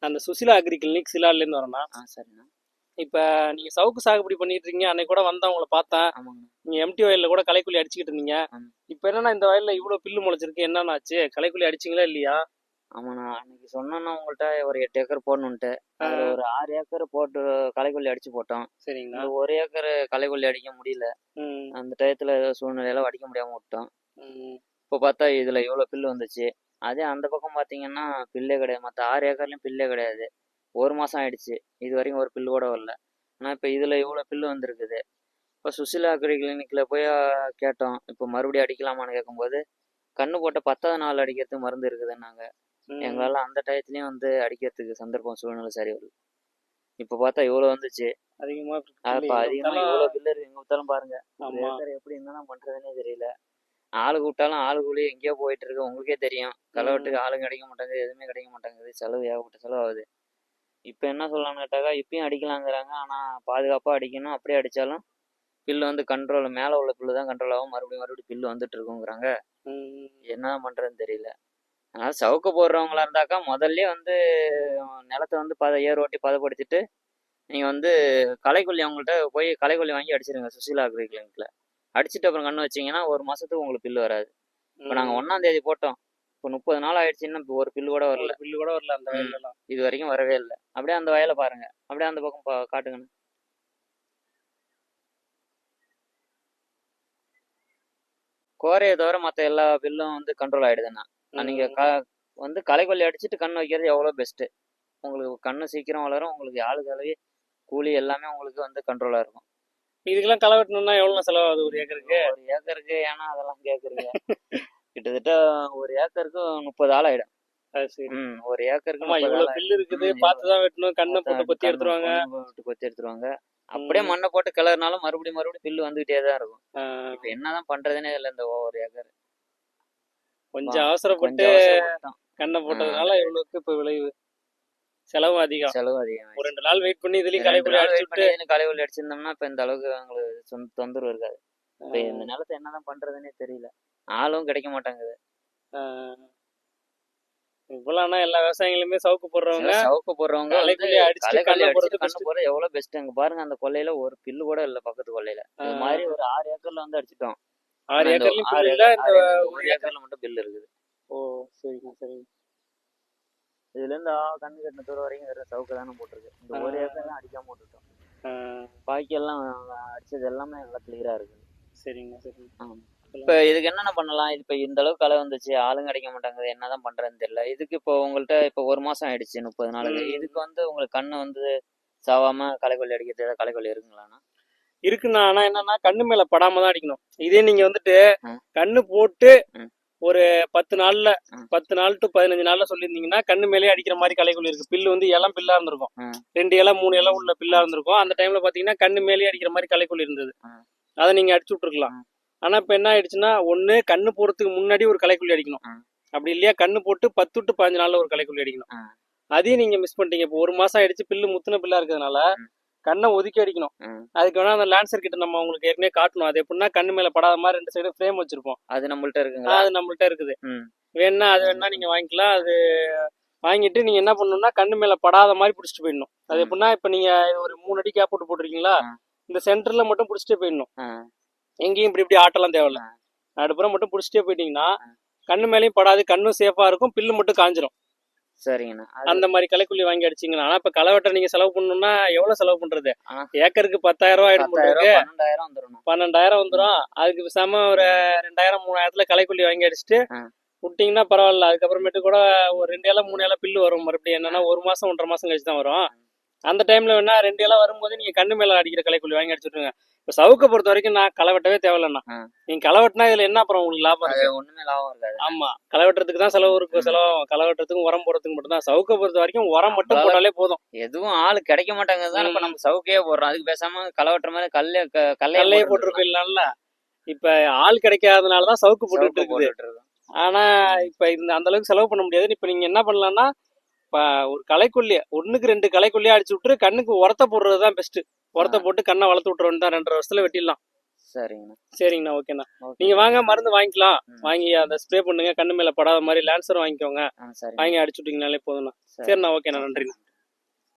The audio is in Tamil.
அந்த சுசிலா அக்ரி கிளினிக் சிலாலேருந்து வரேண்ணா. சரிண்ணா. இப்போ நீங்கள் சவுக்கு சாகுபடி பண்ணிட்டு இருக்கீங்க. அன்னைக்கு கூட வந்தா உங்களை பார்த்தேன். ஆமாங்கண்ணா. நீங்கள் எம்டி வயலில் கூட களைக்கொல்லி அடிச்சுக்கிட்டு இருந்தீங்க. இப்போ என்னன்னா இந்த வயலில் இவ்வளோ பில்லு முளைச்சிருக்கு, என்னென்ன ஆச்சு? களைக்கொல்லி அடிச்சிங்களா இல்லையா? ஆமாண்ணா, அன்னைக்கு சொன்னோன்னா உங்கள்கிட்ட ஒரு 8 ஏக்கர் போடணுன்ட்டு. அதில் ஒரு 6 ஏக்கர் போட்டு களைக்கொல்லி அடிச்சு போட்டோம். சரிங்கண்ணா. இந்த 1 ஏக்கர் களைக்கொல்லி அடிக்க முடியல. அந்த டயத்தில் ஏதோ சூழ்நிலையில அடிக்க முடியாமல் விட்டோம். இப்போ பார்த்தா இதில் இவ்வளோ பில்லு வந்துச்சு. அதே அந்த பக்கம் பார்த்தீங்கன்னா பில்லே கிடையாது. மற்ற 6 ஏக்கர்லையும் பில்லே கிடையாது. ஒரு மாதம் ஆயிடுச்சு, இது வரைக்கும் ஒரு பில்லு கூட வரல. ஆனால் இப்போ இதில் இவ்வளோ பில்லு வந்திருக்குது. இப்போ சுசிலா அக்ரி கிளினிக்கில் போய் கேட்டோம், இப்போ மறுபடியும் அடிக்கலாமான்னு கேட்கும்போது கண்ணு போட்ட 10வது நாள் அடிக்கிறதுக்கு மருந்து இருக்குதுன்னாங்க. எங்களால் அந்த டயத்துலையும் வந்து அடிக்கிறதுக்கு சந்தர்ப்பம் சூழ்நிலை சரி வரல. இப்போ பார்த்தா இவ்வளோ வந்துச்சு அதிகமாக. இப்போ அதிகமாக இவ்வளோ பில்லு இருக்கு. எங்கே விட்டாலும் பாருங்க, ஒரு ஏக்கர் எப்படி என்னென்ன பண்ணுறதுன்னே தெரியல. ஆளுக்கு விட்டாலும் ஆளு கூலி எங்கேயோ போயிட்டு இருக்கு. உங்களுக்கே தெரியும், களைவெட்டுக்கு ஆளுங்க கிடைக்க மாட்டாங்க, எதுவுமே கிடைக்க மாட்டேங்குது. செலவு ஏகப்பட்ட செலவு ஆகுது. இப்போ என்ன சொல்லலாம்னு கேட்டாக்கா, இப்பயும் அடிக்கலாங்கிறாங்க. ஆனால் பாதுகாப்பாக அடிக்கணும். அப்படியே அடித்தாலும் பில்லு வந்து கண்ட்ரோல், மேலே உள்ள பில்லு தான் கண்ட்ரோல் ஆகும். மறுபடியும் பில்லு வந்துட்டு இருக்குங்கிறாங்க. என்ன பண்ணுறதுன்னு தெரியல. அதனால் சவுக்கு போடுறவங்களா இருந்தாக்கா முதல்ல வந்து நிலத்தை வந்து ஏர் ஓட்டி பதப்படுத்திட்டு நீங்கள் வந்து களைக்கொல்லி அவங்கள்ட்ட போய் களைக்கொல்லி வாங்கி அடிச்சிருங்க. சுசிலா அக்ரி கிளினிக்கில் அடிச்சுட்டு அப்புறம் கண்ணு வச்சிங்கன்னா ஒரு மாதத்துக்கு உங்களுக்கு பில்லு வராது. இப்போ நாங்கள் 1ஆம் தேதி போட்டோம். இப்போ 30 நாள் ஆயிடுச்சுன்னா இப்போ ஒரு பில்லு கூட வரல. அந்த வயலெல்லாம் இது வரைக்கும் வரவே இல்லை. அப்படியே அந்த வயலை பாருங்க, அப்படியே அந்த பக்கம் காட்டுங்கண்ணா. கோரையை தவிர மற்ற எல்லா பில்லும் வந்து கண்ட்ரோல் ஆகிடுதுண்ணா. நீங்கள் வந்து களைக்கொல்லி அடிச்சுட்டு கண் வைக்கிறது எவ்வளோ பெஸ்ட்டு. உங்களுக்கு கண்ணு சீக்கிரம் வளரும். உங்களுக்கு ஆளு கலவி கூலி எல்லாமே உங்களுக்கு வந்து கண்ட்ரோலாக இருக்கும். இதுக்கெல்லாம் களை வெட்டணும்னா எவ்வளோ செலவாகுது ஒரு ஏக்கருக்கு? ஒரு ஏக்கருக்கு ஏன்னா அதெல்லாம் கேட்குறீங்க. கிட்டத்தட்ட ஒரு ஏக்கருக்கு 30 ஆள் ஆகிடும். ஒரு ஏக்கருக்கு இவ்வளோ பில்லு இருக்குது, பார்த்து தான் வெட்டணும். கண்ணை போட்டு கொத்தி எடுத்துருவாங்க. அப்படியே மண்ணை போட்டு கிளறினாலும் மறுபடியும் பில்லு வந்துகிட்டே தான் இருக்கும். இப்போ என்னதான் பண்றதுன்னே இல்லை. இந்த ஒரு ஏக்கர் கொஞ்சம் அவசரப்பட்டு கண்ணை போட்டதுனால இவ்வளவுக்கு இப்போ விளைவு. செலவு அதிகம். ஒரு 2 நாள் வெயிட் பண்ணி இதுலயும் களைக்கொல்லி அடிச்சிருந்தோம்னா இப்போ இந்த அளவுக்கு அவங்களுக்கு தொந்தரவு இருக்காது. இப்போ இந்த நிலத்தை என்னதான் பண்றதுன்னே தெரியல. ஆளும் கிடைக்க மாட்டாங்குது. இவ்வளவுனா எல்லா விவசாயிகளுமே சவுக்கு போடுறவங்க அடிச்சு கண்ணு போடுறது எவ்வளவு பெஸ்ட். அங்க பாருங்க, அந்த கொல்லையில ஒரு பில்லு கூட இல்ல. பக்கத்து கொல்லையில இது மாதிரி ஒரு 6 ஏக்கர்ல வந்து அடிச்சிட்டோம். 6 ஏக்கர்ல மட்டும் பில்லு இருக்குது. ஓ சரிங்க சரிங்க. இதுல இருந்து கண்ணு கட்டின தூரம் வரைக்கும் வெறும் சவுக்கு தானே போட்டிருக்கு. இந்த ஒரு ஏக்கர் தான் அடிக்காம போட்டுட்டோம். பாக்கி எல்லாம் அடிச்சது எல்லாமே நல்லா கிளியரா இருக்குது. சரிங்க சரிங்க. இப்போ இதுக்கு என்னென்ன பண்ணலாம்? இப்போ இந்த அளவுக்கு களை வந்துச்சு, ஆளுங்க கிடைக்க மாட்டாங்க, என்னதான் பண்றதுன்னு தெரியல. இதுக்கு இப்போ உங்கள்கிட்ட இப்போ ஒரு மாசம் ஆயிடுச்சு, 30 நாளுக்கு. இதுக்கு வந்து உங்களுக்கு கண்ணு வந்து சாவாம களைக்கொல்லி அடிக்கிறது ஏதாவது களைக்கொல்லி இருக்குங்களாண்ணா? இருக்குண்ணா. ஆனா என்னன்னா கண்ணு மேல படாம தான் அடிக்கணும். இதே நீங்க வந்துட்டு கண்ணு போட்டு ஒரு 10 நாள்ல 10 நாள் டு 15 நாள்ல சொல்லியிருந்தீங்கன்னா கண்ணு மேலேயே அடிக்கிற மாதிரி களைக்கொல்லி இருக்கு. பில்லு வந்து இளம் பில்லா இருந்திருக்கும். 2 இலை 3 இலை உள்ள பில்லா இருந்திருக்கும். அந்த டைம்ல பாத்தீங்கன்னா கண்ணு மேலேயே அடிக்கிற மாதிரி களைக்கொல்லி இருந்தது. அதை நீங்க அடிச்சு விட்டுருக்கலாம். ஆனா இப்ப என்ன ஆயிடுச்சுன்னா, ஒண்ணு கண்ணு போறதுக்கு முன்னாடி ஒரு களைக்கொல்லி அடிக்கணும். அப்படி இல்லையா கண்ணு போட்டு 10 டு 15 நாள்ல ஒரு களைக்கொல்லி அடிக்கணும். அதையும் நீங்க மிஸ் பண்ணிட்டீங்க. இப்போ ஒரு மாசம் ஆயிடுச்சு, பில்லு முத்தின பில்லா இருக்கிறதுனால கண்ணை ஒதுக்கி அடிக்கணும். அதுக்கு வேணா அந்த லான்சர் கிட்ட நம்ம உங்களுக்கு ஏற்கனவே காட்டணும். அது எப்படின்னா கண்ணு மேல படாத மாதிரி 2 சைடும் ஃப்ரேம் வச்சிருப்போம். அது நம்மள்ட்ட இருக்குங்களா? அது நம்மள்ட்ட இருக்குது. வேணா அது வேணா நீங்க வாங்கிக்கலாம். அது வாங்கிட்டு நீங்க என்ன பண்ணணும்னா கண்ணு மேல படாத மாதிரி பிடிச்சிட்டு போயிடணும். அது எப்படின்னா இப்ப நீங்க ஒரு 3 அடி கேப் போட்டு போட்டிருக்கீங்களா, இந்த சென்டர்ல மட்டும் பிடிச்சிட்டே போயிடணும். எங்கேயும் இப்படி ஆட்டெல்லாம் தேவையில்ல. நடுப்புறம் மட்டும் பிடிச்சிட்டே போயிட்டீங்கன்னா கண்ணு மேலேயும் படாது, கண்ணும் சேஃபா இருக்கும், பில்லு மட்டும் காஞ்சிரும். சரிங்கண்ணா. அந்த மாதிரி களைக்கொல்லி வாங்கி அடிச்சிங்கன்னா. ஆனா இப்ப களை வெட்ட நீங்க செலவு பண்ணணும்னா எவ்வளவு செலவு பண்றது? ஏக்கருக்கு 10,000 ரூபாய் ஆயிடும். 12,000 வந்துடும். அதுக்கு பேசாம ஒரு 2,000 3,000 களைக்கொல்லி வாங்கி அடிச்சுட்டு விட்டீங்கன்னா பரவாயில்ல. அதுக்கப்புறமேட்டு கூட ஒரு 2 இலை 3 இலை பில்லு வரும். மறுபடியும் என்னன்னா 1 மாசம் 1.5 மாசம் கழிச்சு தான் வரும். அந்த டைம்ல வேணா 2 இலை வரும்போது நீங்க கண்ணு மேல அடிக்கிற களைக்கொல்லி வாங்கி அடிச்சுட்டுருங்க. இப்ப சவுக்க பொறுத்த வரைக்கும் நான் களை வெட்டவே தேவையில்லண்ணா. நீங்க களை வெட்டினா இதுல என்ன அப்புறம் உங்களுக்கு லாபம் இருக்கு? ஒண்ணுமே லாபம் இருக்காது. ஆமா, களை வெட்டுறதுக்கு தான் செலவு இருக்கும். களை வெட்டுறதுக்கும் உரம் போடுறதுக்கு மட்டும் தான். சவுக்க பொறுத்த வரைக்கும் உரம் மட்டும் போட்டாலே போதும். எதுவும் ஆள் கிடைக்க மாட்டாங்க தான் இப்ப நம்ம சவுக்கையே போடுறோம். அதுக்கு பேசாம களை வெட்டுற மாதிரி கல்லையே போட்டு போயிடலாம்ல. இப்ப ஆள் கிடைக்காதனாலதான் சவுக்கு போட்டுட்டு இருக்குது. ஆனா இப்ப இந்த அந்த அளவுக்கு செலவு பண்ண முடியாது. இப்ப நீங்க என்ன பண்ணலாம்னா, இப்ப ஒரு களைக்கொல்லி 1க்கு 2 களைக்கொல்லியா அடிச்சு விட்டு கண்ணுக்கு உரத்தை போடுறதுதான் பெஸ்ட். உரத்தை போட்டு கண்ணை வளர்த்து விட்டுறோன்னு தான் 2.5 வருஷத்துல வெட்டிடலாம். சரிங்கண்ணா. சரிங்கண்ணா, ஓகேண்ணா. ஓகே. நீங்க வாங்க, மருந்து வாங்கிக்கலாம். ம். வாங்கி அந்த ஸ்ப்ரே பண்ணுங்க, கண்ணு மேல படாத மாதிரி லான்சர் வாங்கிக்கோங்க. ஆ, சரிண்ணா. வாங்கி அடிச்சு விட்டீங்கனாலே போதும்ண்ணா. சரி. சரிண்ணா, ஓகேண்ணா, நன்றிண்ணா.